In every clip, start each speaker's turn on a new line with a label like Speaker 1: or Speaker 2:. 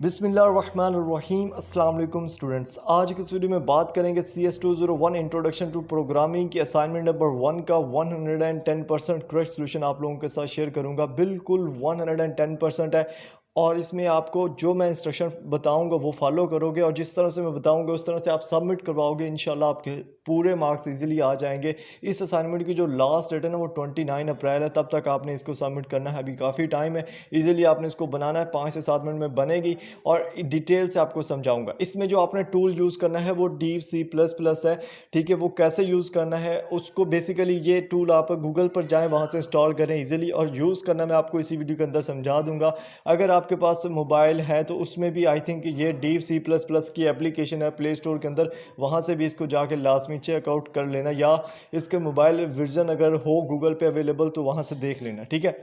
Speaker 1: बिस्मिल्लाहिर्रहमानिर्रहीम अस्सलाम वालेकुम स्टूडेंट्स। आज की इस वीडियो में बात करेंगे CS201 इंट्रोडक्शन टू प्रोग्रामिंग की असाइनमेंट नंबर 1 का 110% करेक्ट सोल्यूशन आप लोगों के साथ शेयर करूंगा। बिल्कुल 110% है और इसमें आपको जो मैं इंस्ट्रक्शन बताऊंगा वो फॉलो करोगे और जिस तरह से मैं बताऊंगा उस तरह से आप सबमिट करवाओगे, इंशाल्लाह आपके पूरे मार्क्स इजीली आ जाएंगे। इस असाइनमेंट की जो लास्ट डेट है ना वो 29 अप्रैल है, तब तक आपने इसको सबमिट करना है। अभी काफ़ी टाइम है, इजीली आपने इसको बनाना है, 5 से 7 मिनट में बनेगी और डिटेल से आपको समझाऊंगा। इसमें जो आपने टूल यूज़ करना है वो DeepC++ है, ठीक है। वो कैसे यूज़ करना है उसको बेसिकली ये टूल आप गूगल पर जाएं, वहाँ से इंस्टॉल करें इजीली, और यूज़ करना मैं आपको इसी वीडियो के अंदर समझा दूंगा। अगर आपके पास मोबाइल है तो उसमें भी आई थिंक ये DeepC++ की एप्लीकेशन है प्ले स्टोर के अंदर, वहाँ से भी इसको जाके लाजमी चेकआउट कर लेना, या इसके मोबाइल वर्जन अगर हो गूगल पे अवेलेबल तो वहाँ से देख लेना, ठीक है।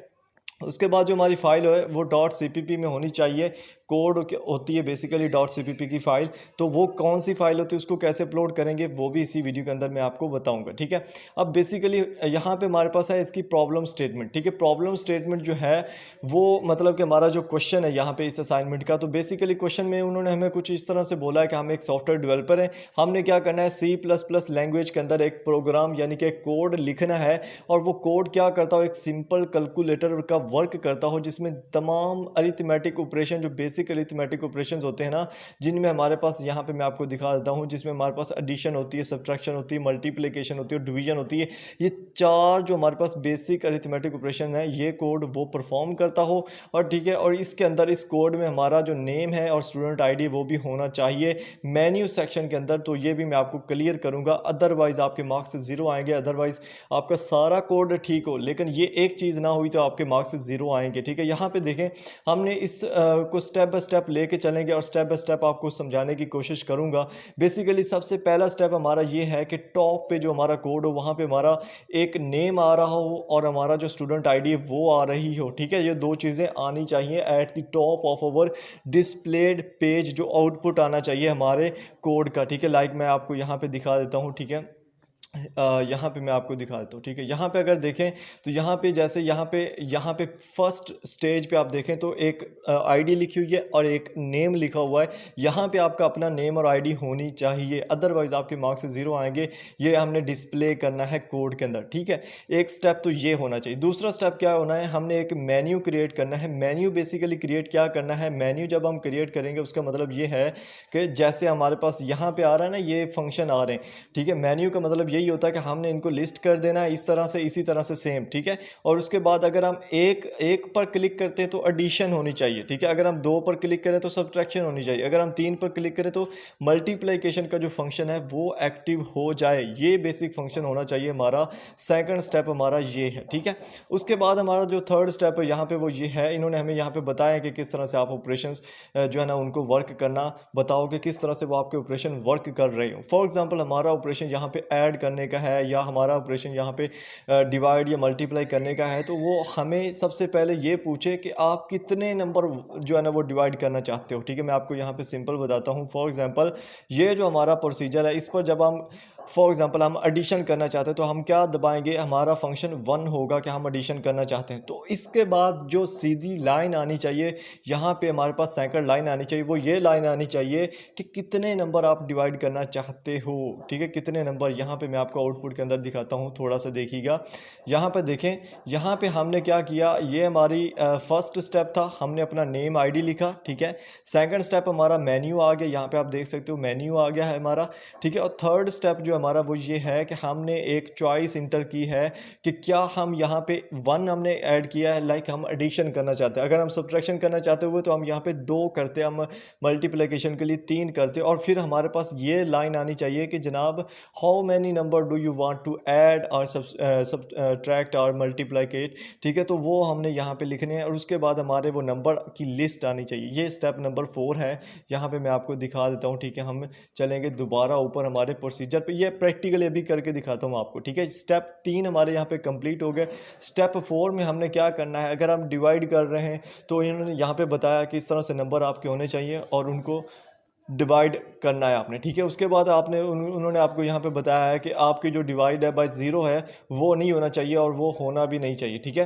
Speaker 1: उसके बाद जो हमारी फ़ाइल है वो .cpp में होनी चाहिए। कोड होती है बेसिकली .cpp की फ़ाइल, तो वो कौन सी फ़ाइल होती है उसको कैसे अपलोड करेंगे वो भी इसी वीडियो के अंदर मैं आपको बताऊंगा, ठीक है। अब बेसिकली यहाँ पे हमारे पास है इसकी प्रॉब्लम स्टेटमेंट, ठीक है। प्रॉब्लम स्टेटमेंट जो है वो मतलब कि हमारा जो क्वेश्चन है यहाँ पे इस असाइनमेंट का, तो बेसिकली क्वेश्चन में उन्होंने हमें कुछ इस तरह से बोला है कि हम एक सॉफ्टवेयर डेवलपर हैं, हमने क्या करना है C++ लैंग्वेज के अंदर एक प्रोग्राम यानी कि कोड लिखना है, और वो कोड क्या करता हो, एक सिंपल कैलकुलेटर का वर्क करता हो जिसमें तमाम अरिथमेटिक ऑपरेशन, जो बेसिक अरिथमेटिक ऑपरेशंस होते हैं ना, जिनमें हमारे पास यहाँ पे मैं आपको दिखा देता हूँ, जिसमें हमारे पास एडिशन होती है, सब्ट्रैक्शन होती है, मल्टीप्लिकेशन होती है, डिवीजन होती है। ये चार जो हमारे पास बेसिक अरिथमेटिक ऑपरेशन है ये कोड वो परफॉर्म करता हो, और ठीक है। और इसके अंदर इस कोड में हमारा जो नेम है और स्टूडेंट आईडी वो भी होना चाहिए मेन्यू सेक्शन के अंदर, तो ये भी मैं आपको क्लियर करूंगा। अदरवाइज आपके मार्क्स से जीरो आएंगे, अदरवाइज आपका सारा कोड ठीक हो लेकिन ये एक चीज़ ना हुई तो आपके मार्क्स से जीरो आएंगे, ठीक है। यहाँ पे देखें, हमने इस को स्टेप बाय स्टेप लेके चलेंगे और स्टेप बाय स्टेप आपको समझाने की कोशिश करूंगा। बेसिकली सबसे पहला स्टेप हमारा ये है कि टॉप पे जो हमारा कोड हो वहाँ पे हमारा एक नेम आ रहा हो और हमारा जो स्टूडेंट आईडी है वो आ रही हो, ठीक है। ये दो चीज़ें आनी चाहिए at the top of our displayed page, जो आउटपुट आना चाहिए हमारे कोड का, ठीक है। लाइक मैं आपको यहाँ पे दिखा देता हूँ, ठीक है। यहाँ पे मैं आपको दिखा देता हूँ, ठीक है। यहाँ पे अगर देखें तो यहाँ पे जैसे यहाँ पे फर्स्ट स्टेज पे आप देखें तो एक आईडी लिखी हुई है और एक नेम लिखा हुआ है। यहाँ पे आपका अपना नेम और आईडी होनी चाहिए, अदरवाइज आपके मार्क्स से जीरो आएंगे। ये हमने डिस्प्ले करना है कोड के अंदर, ठीक है। एक स्टेप तो ये होना चाहिए। दूसरा स्टेप क्या होना है, हमने एक मेन्यू क्रिएट करना है। मेन्यू बेसिकली क्रिएट क्या करना है, मेन्यू जब हम क्रिएट करेंगे उसका मतलब ये है कि जैसे हमारे पास यहाँ पे आ रहा है ना ये फंक्शन आ रहे हैं, ठीक है। मेन्यू का मतलब यही होता है कि हमने इनको लिस्ट कर देना है इस तरह से, इसी तरह से सेम, ठीक है। और उसके बाद अगर हम एक एक पर क्लिक करते हैं तो एडिशन होनी चाहिए, ठीक है। अगर हम दो पर क्लिक करें तो सब्ट्रैक्शन होनी चाहिए। अगर हम तीन पर क्लिक करें तो मल्टीप्लिकेशन का जो फंक्शन है वो एक्टिव हो जाए। ये बेसिक फंक्शन होना चाहिए हमारा। सेकंड स्टेप हमारा ये है, ठीक है। उसके बाद हमारा जो थर्ड स्टेप है यहाँ पे वो ये है, इन्होंने हमें यहाँ पे बताया कि किस तरह से आप ऑपरेशंस जो है ना उनको वर्क करना बताओ कि किस तरह से वो आपके ऑपरेशन वर्क कर रहे हो। फॉर एग्जांपल हमारा ऑपरेशन यहाँ पे ऐड करने का है या हमारा ऑपरेशन यहाँ पे डिवाइड या मल्टीप्लाई करने का है, तो वो हमें सबसे पहले ये पूछे कि आप कितने नंबर जो है ना वो डिवाइड करना चाहते हो, ठीक है। मैं आपको यहाँ पे सिंपल बताता हूँ। फॉर एग्जांपल ये जो हमारा प्रोसीजर है, इस पर जब हम फॉर एग्जांपल हम एडिशन करना चाहते हैं तो हम क्या दबाएंगे, हमारा फंक्शन 1 होगा कि हम एडिशन करना चाहते हैं। तो इसके बाद जो सीधी लाइन आनी चाहिए यहाँ पे हमारे पास सेकंड लाइन आनी चाहिए, वो ये लाइन आनी चाहिए कि कितने नंबर आप डिवाइड करना चाहते हो, ठीक है। कितने नंबर, यहाँ पे मैं आपको आउटपुट के अंदर दिखाता हूँ, थोड़ा सा देखिएगा। यहाँ पे देखें, यहाँ पे हमने क्या किया, ये हमारी फर्स्ट स्टेप था, हमने अपना नेम आईडी लिखा, ठीक है। सेकंड स्टेप हमारा मेन्यू आ गया, यहाँ पे आप देख सकते हो मेन्यू आ गया है हमारा, ठीक है। और थर्ड स्टेप जो हमारा वो ये है कि हमने एक चॉइस इंटर की है कि क्या हम यहाँ पे 1 हमने ऐड किया है, लाइक हम एडिशन करना चाहते हैं। अगर हम सब्ट्रैक्शन करना चाहते हुए तो हम यहाँ पे 2 करते, हम मल्टीप्लिकेशन के लिए 3 करते, और फिर हमारे पास ये लाइन आनी चाहिए कि जनाब how many number do you want to add और सब्ट्रैक्ट और मल्टीप्लिकेट, ठीक है। तो वो हमने यहाँ पे लिखने हैं और उसके बाद हमारे वो नंबर की लिस्ट आनी चाहिए। ये स्टेप नंबर 4 है, यहाँ पे मैं आपको दिखा देता हूँ, ठीक है। हम चलेंगे दोबारा ऊपर हमारे प्रोसीजर पे, ये प्रैक्टिकली अभी करके दिखाता हूँ आपको, ठीक है। स्टेप 3 हमारे यहाँ पे कंप्लीट हो गए। स्टेप 4 में हमने क्या करना है, अगर हम डिवाइड कर रहे हैं तो इन्होंने यहाँ पे बताया कि इस तरह से नंबर आपके होने चाहिए और उनको डिवाइड करना है आपने, ठीक है। उसके बाद आपने उन्होंने आपको यहाँ पे बताया है कि आपकी जो डिवाइड है बाय ज़ीरो है वो नहीं होना चाहिए और वो होना भी नहीं चाहिए, ठीक है।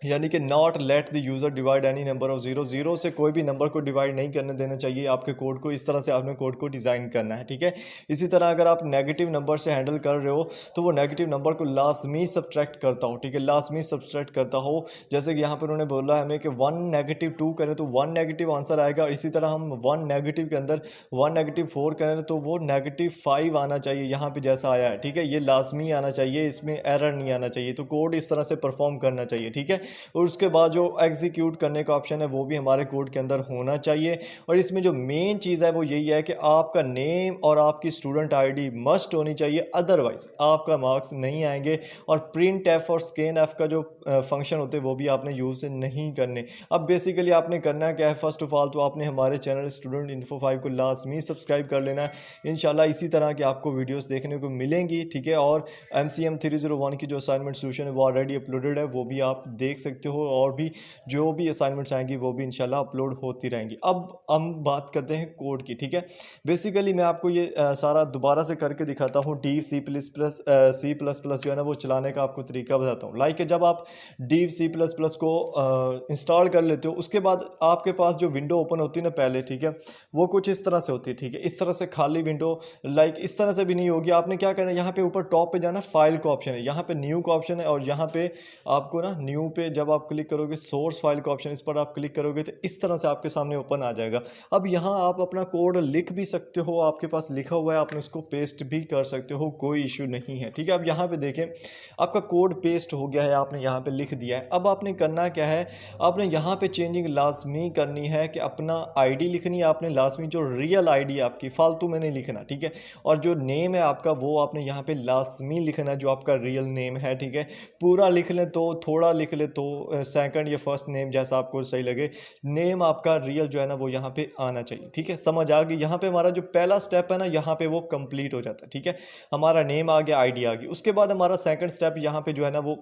Speaker 1: यानी कि not let the user divide any number of zero, zero से कोई भी नंबर को डिवाइड नहीं करने देना चाहिए आपके कोड को। इस तरह से आपने कोड को डिज़ाइन करना है, ठीक है। इसी तरह अगर आप नेगेटिव नंबर से हैंडल कर रहे हो तो वो नेगेटिव नंबर को लाजमी सब्ट्रैक्ट करता हो, ठीक है, लाजमी सब्ट्रैक्ट करता हो। जैसे कि यहाँ पर उन्होंने बोला है हमें कि 1 नेगेटिव 2 करें तो 1 नेगेटिव आंसर आएगा, और इसी तरह हम 1 नेगेटिव के अंदर 1 नेगेटिव 4 करें तो वो नेगेटिव 5 आना चाहिए, यहाँ पे जैसा आया है, ठीक है। ये लाजमी आना चाहिए, इसमें एरर नहीं आना चाहिए। तो कोड इस तरह से परफॉर्म करना चाहिए, ठीक है। और उसके बाद जो एग्जीक्यूट करने का ऑप्शन है वो भी हमारे कोड के अंदर होना चाहिए। और इसमें जो मेन चीज़ है वो यही है कि आपका नेम और आपकी स्टूडेंट आईडी मस्ट होनी चाहिए, अदरवाइज आपका मार्क्स नहीं आएंगे। और प्रिंट एफ और स्कैन एफ का जो फंक्शन होते हैं वो भी आपने यूज़ नहीं करने। अब बेसिकली आपने करना क्या है, फर्स्ट ऑफ ऑल तो आपने हमारे चैनल स्टूडेंट इन्फो 5 को लाजमी सब्सक्राइब कर लेना है। इंशाल्लाह इसी तरह की आपको वीडियोस देखने को मिलेंगी, ठीक है। और MCM 301 की जो असाइनमेंट सोल्यूशन है वो ऑलरेडी अपलोडेड है, वो भी आप देख सकते हो। और भी जो भी असाइनमेंट्स आएंगी वो भी इंशाल्लाह अपलोड होती रहेंगी। अब हम बात करते हैं कोड की, ठीक है। बेसिकली मैं आपको ये सारा दोबारा से करके दिखाता हूँ। C++ जो है ना वो चलाने का आपको तरीका बताता हूँ। लाइक जब आप C++ को इंस्टॉल कर लेते हो उसके बाद आपके पास जो विंडो ओपन होती है ना पहले, ठीक है, वो कुछ इस तरह से होती है, ठीक है। इस तरह से खाली विंडो, लाइक इस तरह से भी नहीं होगी। आपने क्या करना है, यहाँ पे ऊपर टॉप पे जाना, फाइल का ऑप्शन है, यहाँ पे न्यू का ऑप्शन है, और यहाँ पे आपको ना न्यू पे जब आप क्लिक करोगे सोर्स फाइल का ऑप्शन, इस पर आप क्लिक करोगे तो इस तरह से आपके सामने ओपन आ जाएगा। अब यहाँ आप अपना कोड लिख भी सकते हो, आपके पास लिखा हुआ है, आपने उसको पेस्ट भी कर सकते हो, कोई इशू नहीं है, ठीक है। अब यहाँ पे देखें आपका कोड पेस्ट हो गया है, आपने यहाँ पे लिख दिया है। अब आपने करना क्या है, आपने यहाँ पे चेंजिंग लाजमी करनी है कि अपना आईडी लिखनी है आपने लाजमी, जो रियल आईडी है आपकी, फालतू में नहीं लिखना, ठीक है। और जो नेम है आपका वो आपने यहाँ पे लाजमी लिखना है, जो आपका रियल नेम है, ठीक है। पूरा लिख लें तो, थोड़ा लिख ले तो, सेकंड या फर्स्ट नेम जैसा आपको सही लगे, नेम आपका रियल जो है ना वो यहाँ पे आना चाहिए, ठीक है। समझ आ गई। यहाँ पे हमारा जो पहला स्टेप है ना यहाँ पे वो कंप्लीट हो जाता है, ठीक है। हमारा नेम आ गया, आईडी आ गई। उसके बाद हमारा सेकंड स्टेप यहाँ पे जो है ना वो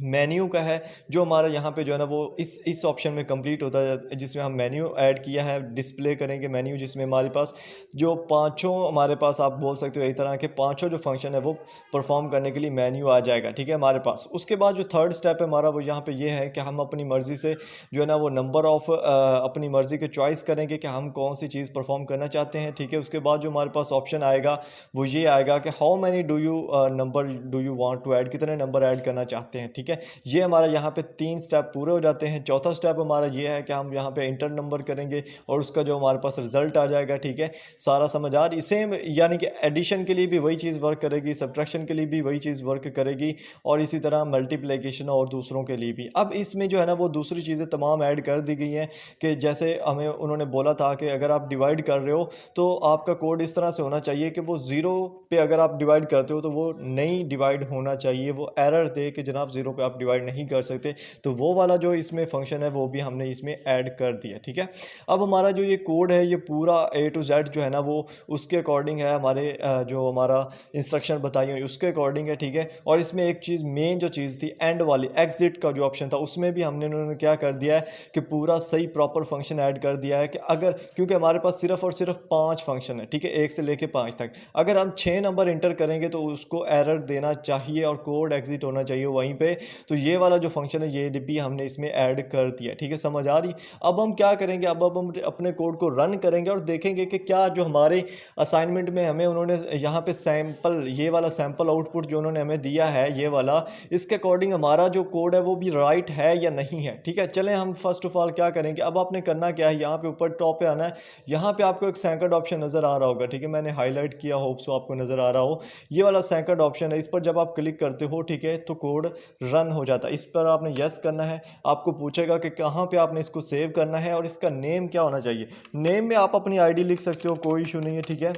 Speaker 1: मेन्यू का है, जो हमारा यहाँ पे जो है ना वो इस ऑप्शन में कंप्लीट होता है, जिसमें हम मेन्यू ऐड किया है, डिस्प्ले करेंगे मेन्यू, जिसमें हमारे पास जो पांचों, हमारे पास आप बोल सकते हो एक तरह के पांचों जो फंक्शन है वो परफॉर्म करने के लिए मेन्यू आ जाएगा, ठीक है, हमारे पास। उसके बाद जो थर्ड स्टेप है हमारा वो यहाँ पे ये है कि हम अपनी मर्ज़ी से जो है ना वो नंबर ऑफ अपनी मर्ज़ी के चॉइस करेंगे कि हम कौन सी चीज़ परफॉर्म करना चाहते हैं, ठीक है। उसके बाद जो हमारे पास ऑप्शन आएगा वो ये आएगा कि how many do you number do you want to add, कितने नंबर ऐड करना चाहते हैं, ठीक है। ये हमारा यहाँ पे 3 स्टेप पूरे हो जाते हैं। चौथा स्टेप हमारा ये है कि हम यहाँ पे इंटर नंबर करेंगे और उसका जो हमारे पास रिजल्ट आ जाएगा, ठीक है। सारा समझ आ रही, सेम यानी कि एडिशन के लिए भी वही चीज़ वर्क करेगी, सब्ट्रैक्शन के लिए भी वही चीज़ वर्क करेगी, और इसी तरह मल्टीप्लिकेशन और दूसरों के लिए भी। अब इसमें जो है ना वो दूसरी चीज़ें तमाम ऐड कर दी गई हैं कि जैसे हमें उन्होंने बोला था कि अगर आप डिवाइड कर रहे हो तो आपका कोड इस तरह से होना चाहिए कि वो ज़ीरो पे अगर आप डिवाइड करते हो तो वो नहीं डिवाइड होना चाहिए, वो एरर दे कि जनाब ज़ीरो पे आप डिवाइड नहीं कर सकते। तो वो वाला जो इसमें फंक्शन है वो भी हमने इसमें ऐड कर दिया, ठीक है। अब हमारा जो ये कोड है ये पूरा A to Z जो है ना वो उसके अकॉर्डिंग है, हमारे जो हमारा इंस्ट्रक्शन बताई हुई उसके अकॉर्डिंग है, ठीक है। और इसमें एक चीज़, मेन जो चीज़ थी एंड वाली, एग्जिट का जो ऑप्शन था, उसमें भी हमने उन्होंने क्या कर दिया है कि पूरा सही प्रॉपर फंक्शन ऐड कर दिया है कि अगर, क्योंकि हमारे पास सिर्फ और सिर्फ 5 फंक्शन है, ठीक है, 1 से लेके 5 तक, अगर हम 6 नंबर इंटर करेंगे तो उसको एरर देना चाहिए और कोड एग्जिट होना चाहिए वहीं पे। तो ये वाला जो फंक्शन है ये भी हमने इसमें ऐड कर दिया, ठीक है, समझ आ रही। अब हम क्या करेंगे, अब हम अपने कोड को रन करेंगे और देखेंगे कि क्या जो हमारे असाइनमेंट में हमें उन्होंने यहाँ पे सैंपल, ये वाला सैंपल आउटपुट जो उन्होंने हमें दिया है ये वाला, इसके अकॉर्डिंग हमारा जो कोड है वो भी राइट है या नहीं है, ठीक है। चलें हम फर्स्ट ऑफ ऑल क्या करेंगे, अब आपने करना क्या है, यहाँ पे ऊपर टॉप पे आना है, यहाँ पे आपको एक सेकंड ऑप्शन नज़र आ रहा होगा, ठीक है, मैंने हाईलाइट किया, होप सो आपको नज़र आ रहा हो। ये वाला सेकंड ऑप्शन है, इस पर जब आप क्लिक करते हो, ठीक है, तो कोड रन हो जाता है। इस पर आपने यस करना है, आपको पूछेगा कि कहाँ पे आपने इसको सेव करना है और इसका नेम क्या होना चाहिए। नेम में आप अपनी आईडी लिख सकते हो, कोई इशू नहीं है, ठीक है।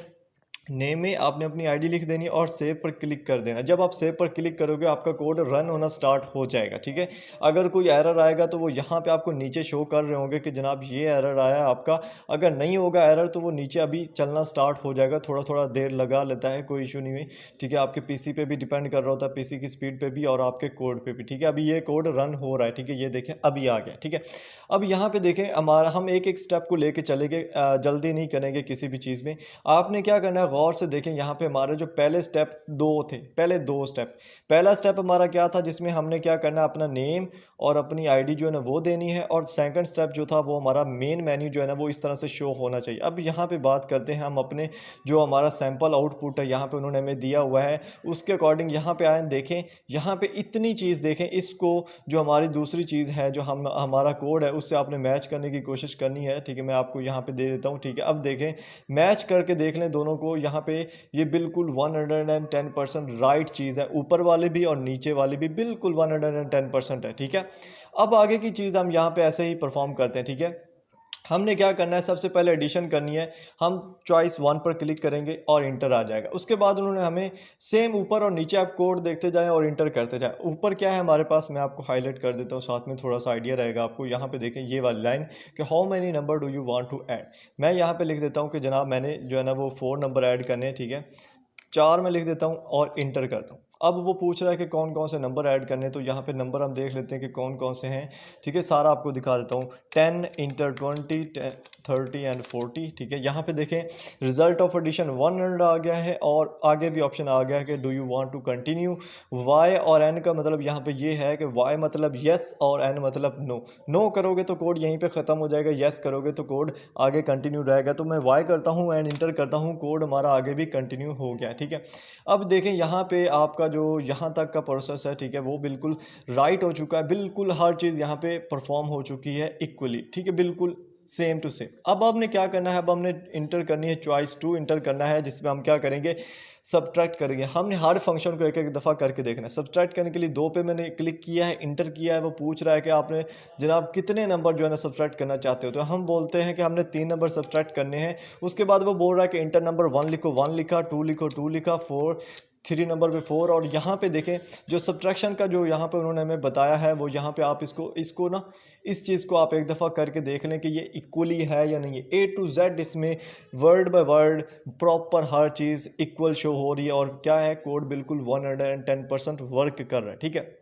Speaker 1: नेम में आपने अपनी आईडी लिख देनी और सेव पर क्लिक कर देना। जब आप सेव पर क्लिक करोगे आपका कोड रन होना स्टार्ट हो जाएगा, ठीक है। अगर कोई एरर आएगा तो वो यहाँ पे आपको नीचे शो कर रहे होंगे कि जनाब ये एरर आया है आपका। अगर नहीं होगा एरर तो वो नीचे अभी चलना स्टार्ट हो जाएगा, थोड़ा थोड़ा देर लगा लेता है, कोई इशू नहीं हुई, ठीक है। आपके पीसी पे भी डिपेंड कर रहा होता है, पीसी की स्पीड पे भी और आपके कोड पे भी, ठीक है। अभी ये कोड रन हो रहा है, ठीक है, ये देखें अभी आ गया, ठीक है। अब यहाँ पे देखें हमारा, हम एक एक स्टेप को लेके चलेंगे, जल्दी नहीं करेंगे किसी भी चीज़ में। आपने क्या करना है, गौर से देखें यहाँ पे हमारे जो पहले स्टेप दो थे, पहले दो स्टेप, पहला स्टेप हमारा क्या था जिसमें हमने क्या करना है, अपना नेम और अपनी आईडी जो है ना वो देनी है, और सेकंड स्टेप जो था वो हमारा मेन मेन्यू जो है ना वो इस तरह से शो होना चाहिए। अब यहाँ पे बात करते हैं हम अपने जो हमारा सैंपल आउटपुट है यहाँ पे उन्होंने हमें दिया हुआ है उसके अकॉर्डिंग यहाँ पे आए देखें, यहाँ पे इतनी चीज़ देखें, इसको जो हमारी दूसरी चीज़ है जो हम हमारा कोड है उससे आपने मैच करने की कोशिश करनी है, ठीक है। मैं आपको यहाँ पे दे देता हूँ, ठीक है। अब देखें, मैच करके देख लें दोनों को, यहाँ पे ये बिल्कुल 110% राइट चीज़ है, ऊपर वाले भी और नीचे वाले भी बिल्कुल 110% है, ठीक है। अब आगे की चीज़ हम यहाँ पे ऐसे ही परफॉर्म करते हैं, ठीक है। हमने क्या करना है, सबसे पहले एडिशन करनी है, हम चॉइस 1 पर क्लिक करेंगे और इंटर आ जाएगा। उसके बाद उन्होंने हमें सेम ऊपर और नीचे आप कोड देखते जाएं और इंटर करते जाएं। ऊपर क्या है हमारे पास, मैं आपको हाईलाइट कर देता हूं, साथ में थोड़ा सा आइडिया रहेगा आपको। यहाँ पे देखें ये वाली लाइन कि how many number do you want to add. मैं यहाँ पे लिख देता हूँ कि जनाब मैंने जो है ना वो 4 नंबर ऐड करने हैं, ठीक है। 4 में लिख देता हूँ और इंटर करता हूँ। अब वो पूछ रहा है कि कौन कौन से नंबर ऐड करने, तो यहाँ पे नंबर हम देख लेते हैं कि कौन कौन से हैं, ठीक है। सारा आपको दिखा देता हूँ, 10 इंटर 20 30 एंड 40, ठीक है। यहाँ पे देखें रिजल्ट ऑफ एडिशन 100 आ गया है, और आगे भी ऑप्शन आ गया है कि do you want to continue. Y और एन का मतलब यहाँ पे ये है कि वाई मतलब येस और एन मतलब नो। नो करोगे तो कोड यहीं पे ख़त्म हो जाएगा, येस करोगे तो कोड आगे कंटिन्यू रहेगा। तो मैं वाई करता हूँ एंड इंटर करता हूँ, कोड हमारा आगे भी कंटिन्यू हो गया, ठीक है। अब देखें यहाँ पे आपका जो यहाँ तक का प्रोसेस है, ठीक है, वो बिल्कुल राइट हो चुका है, बिल्कुल हर चीज़ यहाँ पे परफॉर्म हो चुकी है इक्वली, ठीक है, बिल्कुल सेम टू सेम। अब आपने क्या करना है, अब हमने इंटर करनी है चॉइस 2 इंटर करना है, जिसमें हम क्या करेंगे, सब्ट्रैक्ट करेंगे। हमने हर फंक्शन को एक एक दफ़ा करके देखना है। सब्ट्रैक्ट करने के लिए 2 पे मैंने क्लिक किया है, इंटर किया है, वो पूछ रहा है कि आपने जनाब कितने नंबर जो है ना सब्ट्रैक्ट करना चाहते हो, तो हम बोलते हैं कि हमने 3 नंबर सब्ट्रैक्ट करने हैं। उसके बाद वो बोल रहा है कि इंटर नंबर 1 लिखो, 1 लिखा, 2 लिखो, 2 लिखा, 4 3 नंबर पे 4। और यहाँ पे देखें जो सब्ट्रैक्शन का जो यहाँ पे उन्होंने हमें बताया है, वो यहाँ पे आप इसको ना इस चीज़ को आप एक दफ़ा करके देख लें कि ये इक्वली है या नहीं है। A to Z इसमें word by word proper her cheese equal show हो रही है, और क्या है, कोड बिल्कुल 110% वर्क कर रहा है, ठीक है।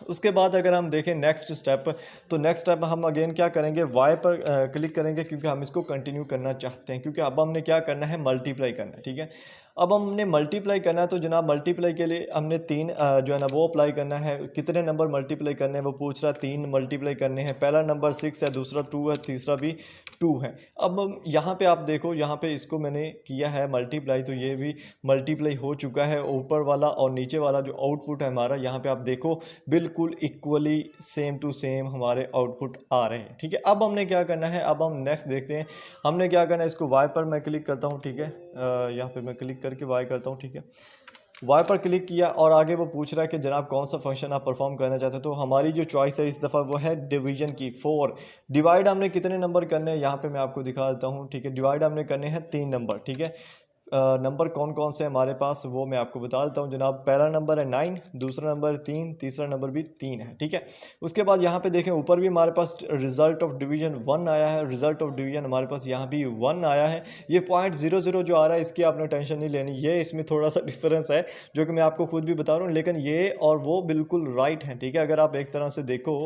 Speaker 1: उसके बाद अगर हम देखें नेक्स्ट स्टेप, तो नेक्स्ट स्टेप हम अगेन क्या करेंगे, वाई पर क्लिक करेंगे, क्योंकि हम इसको कंटिन्यू करना चाहते हैं, क्योंकि अब हमने क्या करना है, मल्टीप्लाई करना है, ठीक है। अब हमने मल्टीप्लाई करना है, तो जनाब मल्टीप्लाई के लिए हमने 3 जो है ना वो अप्लाई करना है। कितने नंबर मल्टीप्लाई करने हैं वो पूछ रहा है, 3 मल्टीप्लाई करने हैं। पहला नंबर 6 है, दूसरा 2 है, तीसरा भी 2 है। अब यहाँ पे आप देखो, यहाँ पे इसको मैंने किया है मल्टीप्लाई, तो ये भी मल्टीप्लाई हो चुका है, ऊपर वाला और नीचे वाला जो आउटपुट है हमारा, यहाँ पे आप देखो बिल्कुल इक्वली सेम टू सेम हमारे आउटपुट आ रहे हैं, ठीक है। अब हमने क्या करना है, अब हम नेक्स्ट देखते हैं हमने क्या करना है। इसको वाई पर मैं क्लिक करता हूँ, ठीक है, यहाँ पे मैं क्लिक करके वाई करता हूँ, ठीक है। वाई पर क्लिक किया और आगे वो पूछ रहा है कि जनाब कौन सा फंक्शन आप परफॉर्म करना चाहते हो, तो हमारी जो चॉइस है इस दफ़ा वो है डिवीजन की, 4। डिवाइड हमने कितने नंबर करने हैं, यहाँ पे मैं आपको दिखा देता हूँ, ठीक है। डिवाइड हमने करने हैं 3 नंबर, ठीक है। नंबर कौन कौन से हमारे पास वो मैं आपको बता देता हूँ जनाब। पहला नंबर है 9, दूसरा नंबर 3, तीसरा नंबर भी 3 है, ठीक है। उसके बाद यहाँ पे देखें ऊपर भी हमारे पास रिजल्ट ऑफ डिवीजन 1 आया है, रिजल्ट ऑफ डिवीजन हमारे पास यहाँ भी 1 आया है। ये 0.00 जो आ रहा है इसकी आपने टेंशन नहीं लेनी, ये इसमें थोड़ा सा डिफरेंस है जो कि मैं आपको खुद भी बता रहा हूँ, लेकिन ये और वो बिल्कुल राइट है, ठीक है। अगर आप एक तरह से देखो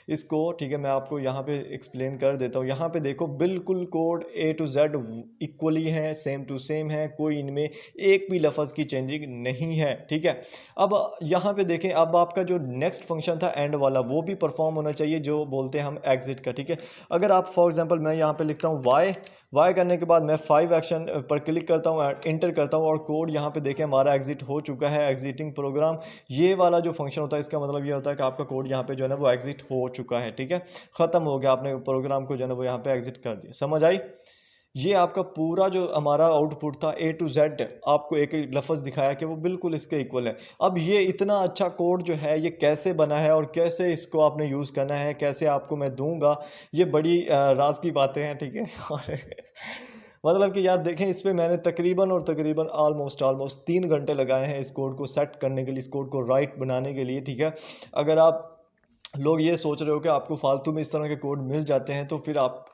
Speaker 1: इसको, ठीक है, मैं आपको यहाँ पे एक्सप्लेन कर देता हूँ। यहाँ पे देखो बिल्कुल code A to Z equally है, सेम टू सेम है, कोई इनमें एक भी लफ्ज़ की चेंजिंग नहीं है, ठीक है। अब यहाँ पे देखें, अब आपका जो नेक्स्ट फंक्शन था एंड वाला वो भी परफॉर्म होना चाहिए, जो बोलते हैं हम एग्जिट का, ठीक है। अगर आप फॉर एग्जांपल मैं यहाँ पे लिखता हूँ वाई करने के बाद मैं 5 एक्शन पर क्लिक करता हूँ, इंटर करता हूँ, और कोड यहाँ पे देखें हमारा एग्जिट हो चुका है, एग्जिटिंग प्रोग्राम। ये वाला जो फंक्शन होता है इसका मतलब ये होता है कि आपका कोड यहाँ पे जो है ना वो एग्जिट हो चुका है, ठीक है, ख़त्म हो गया, आपने प्रोग्राम को जो है ना वो यहाँ पे एग्जिट कर दिया। समझ आई? ये आपका पूरा जो हमारा आउटपुट था A to Z आपको एक एक लफ्ज़ दिखाया कि वो बिल्कुल इसके इक्वल है। अब ये इतना अच्छा कोड जो है ये कैसे बना है और कैसे इसको आपने यूज़ करना है, कैसे आपको मैं दूंगा, ये बड़ी राज की बातें हैं, ठीक है। और मतलब कि यार देखें, इस पे मैंने तकरीबन ऑलमोस्ट 3 घंटे लगाए हैं इस कोड को सेट करने के लिए, इस कोड को राइट बनाने के लिए, ठीक है। अगर आप लोग ये सोच रहे हो कि आपको फालतू में इस तरह के कोड मिल जाते हैं तो फिर आप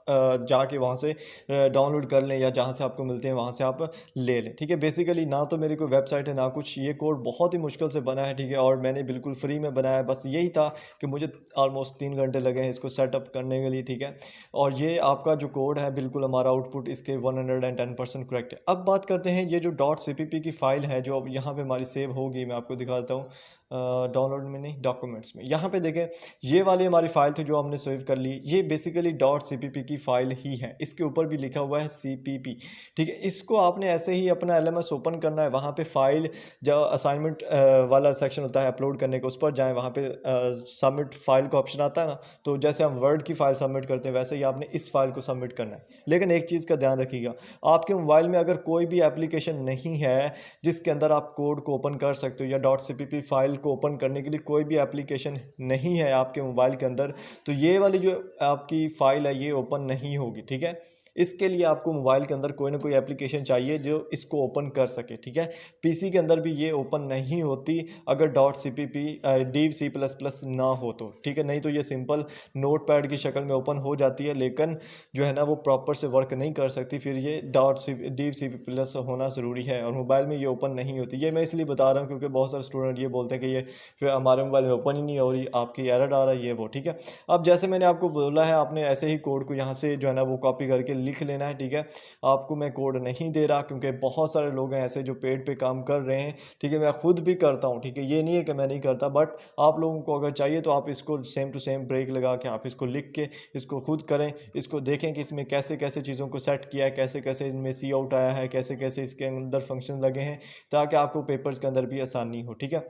Speaker 1: जाके वहाँ से डाउनलोड कर लें या जहाँ से आपको मिलते हैं वहाँ से आप ले लें। ठीक है, बेसिकली ना तो मेरी कोई वेबसाइट है ना कुछ, ये कोड बहुत ही मुश्किल से बना है। ठीक है, और मैंने बिल्कुल फ्री में बनाया है। बस यही था कि मुझे ऑलमोस्ट 3 घंटे लगे हैं इसको सेटअप करने के लिए। ठीक है, और ये आपका जो कोड है बिल्कुल हमारा आउटपुट इसके 110% करेक्ट है। अब बात करते हैं ये जो .cpp की फ़ाइल है जो अब यहाँ पे हमारी सेव होगी, मैं आपको दिखाता हूँ। डाउनलोड में नहीं, डॉक्यूमेंट्स में, यहाँ पे देखें ये वाली हमारी फ़ाइल थी जो हमने सेव कर ली। ये बेसिकली .cpp की फ़ाइल ही है, इसके ऊपर भी लिखा हुआ है cpp। ठीक है, इसको आपने ऐसे ही अपना LMS ओपन करना है। वहाँ पे फ़ाइल जो असाइनमेंट वाला सेक्शन होता है अपलोड करने का, उस पर जाएँ, वहाँ पे सबमिट फ़ाइल का ऑप्शन आता है ना, तो जैसे हम वर्ड की फ़ाइल सबमिट करते हैं वैसे ही आपने इस फ़ाइल को सबमिट करना है। लेकिन एक चीज़ का ध्यान रखिएगा, आपके मोबाइल में अगर कोई भी एप्लीकेशन नहीं है जिसके अंदर आप कोड को ओपन कर सकते हो, या .cpp फ़ाइल को ओपन करने के लिए कोई भी एप्लीकेशन नहीं है आपके मोबाइल के अंदर, तो ये वाली जो आपकी फ़ाइल है ये ओपन नहीं होगी। ठीक है, इसके लिए आपको मोबाइल के अंदर कोई ना कोई एप्लीकेशन चाहिए जो इसको ओपन कर सके। ठीक है, पीसी के अंदर भी ये ओपन नहीं होती अगर .cpp div C++ ना हो तो। ठीक है, नहीं तो ये सिंपल नोटपैड की शक्ल में ओपन हो जाती है, लेकिन जो है ना वो प्रॉपर से वर्क नहीं कर सकती। फिर ये div C++ होना ज़रूरी है, और मोबाइल में ये ओपन नहीं होती। ये मैं इसलिए बता रहा हूँ क्योंकि बहुत सारे स्टूडेंट ये बोलते हैं कि ये फिर हमारे मोबाइल में ओपन ही नहीं हो रही, आपकी एरर आ रहा है, ये वो। ठीक है, अब जैसे मैंने आपको बोला है, आपने ऐसे ही कोड को यहाँ से जो है ना वो कॉपी करके लिख लेना है। ठीक है, आपको मैं कोड नहीं दे रहा क्योंकि बहुत सारे लोग हैं ऐसे जो पेड पे काम कर रहे हैं। ठीक है, मैं खुद भी करता हूँ। ठीक है, ये नहीं है कि मैं नहीं करता, बट आप लोगों को अगर चाहिए तो आप इसको सेम टू सेम ब्रेक लगा के आप इसको लिख के इसको खुद करें, इसको देखें कि इसमें कैसे कैसे चीज़ों को सेट किया है, कैसे कैसे इनमें सी आउट आया है, कैसे कैसे इसके अंदर फंक्शन लगे हैं, ताकि आपको पेपर्स के अंदर भी आसानी हो। ठीक है,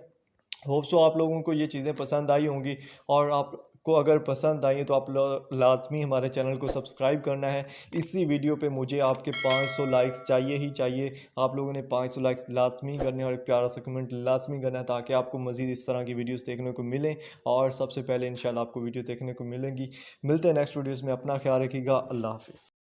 Speaker 1: होप सो आप लोगों को ये चीज़ें पसंद आई होंगी, और आपको अगर पसंद आई है तो आप लाजमी हमारे चैनल को सब्सक्राइब करना है। इसी वीडियो पे मुझे आपके 500 लाइक्स चाहिए ही चाहिए। आप लोगों ने 500 लाइक्स लाजमी करने और एक प्यारा सा कमेंट लाजमी करना है, ताकि आपको मज़ीद इस तरह की वीडियोस देखने को मिलें, और सबसे पहले इंशाल्लाह आपको वीडियो देखने को मिलेंगी। मिलते हैं नेक्स्ट वीडियोज़ में, अपना ख्याल रखिएगा। अल्लाह हाफिज़।